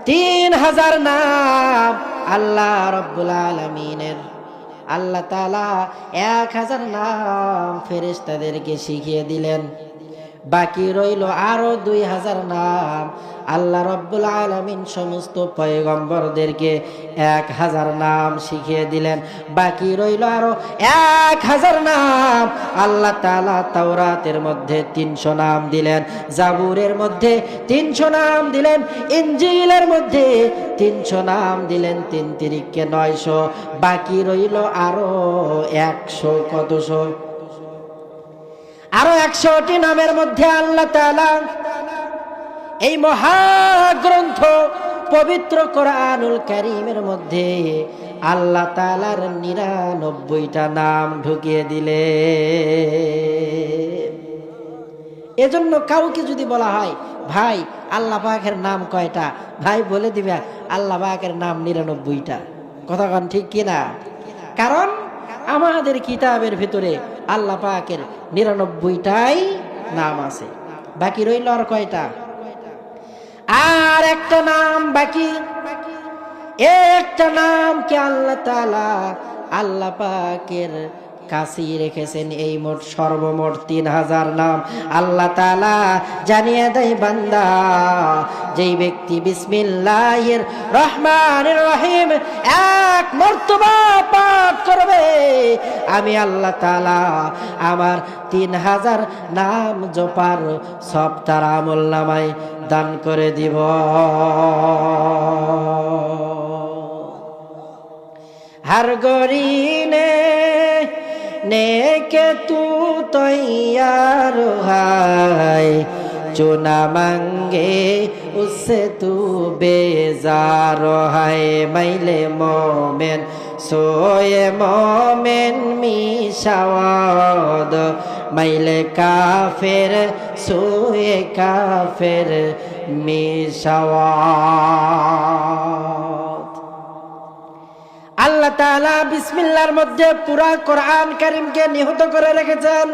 3000 নাম আল্লাহ রব্বুল আলামিনের। আল্লাহ তাআলা 1000 নাম ফেরেশতাদেরকে শিখিয়ে দিলেন। বাকি রইল আরো 2000 নাম। আল্লাহ রব্বুল আলামিন সমস্ত পয়গম্বরদেরকে 1000 নাম শিখিয়ে দিলেন। বাকি রইল আরো 1000 নাম। আল্লাহ তাআলা তাওরাতের মধ্যে 300 নাম দিলেন, জাবুরের মধ্যে 300 নাম দিলেন, ইনজিলের মধ্যে 300 নাম দিলেন, 3 তিরিকে 900। বাকি রইল আরো 100। কতশো? আরো 100টি নামের মধ্যে আল্লাহ তাআলা এই মহাগ্রন্থ পবিত্র কোরআনুল কারীমের মধ্যে আল্লাহ তাআলার 99টা নাম ঢুকিয়ে দিলে। এজন্য কাউকে যদি বলা হয় ভাই আল্লাহ পাকের নাম কয়টা, ভাই বলে দিবে আল্লাহ পাকের নাম 99টা। কথা কোন ঠিক কিনা? কারণ আমাদের কিতাবের ভিতরে আল্লাহ পাকের 99টাই নাম আছে। বাকি রইল আর কয়টা? আর একটা নাম বাকি। একটা নামকে আল্লাহ তাআলা আল্লাহ পাকের কাছেই রেখেছেন। এই মোট সর্বমোট 3000 নাম আল্লাহ তাআলা জানিয়ে দেয়, বান্দা যেই ব্যক্তি বিসমিল্লাহির রহমানির রহিম 1 মর্তবা পাঠ করবে, আমি আল্লাহ তাআলা আমার 3000 নাম জপার সব তার আমলনামায় দান করে দিব। हर गोरी ने के तू तैयार है, चुना मांगे उससे तू बेजार है। मैले मोमेन सोए मोमेन मिशावाद, मैले काफिर सोए काफिर मिशावाद। আল্লাহ তাআলা বিসমিল্লাহর মধ্যে পুরা কোরআন কারীমকে নিহত করে রেখেছেন।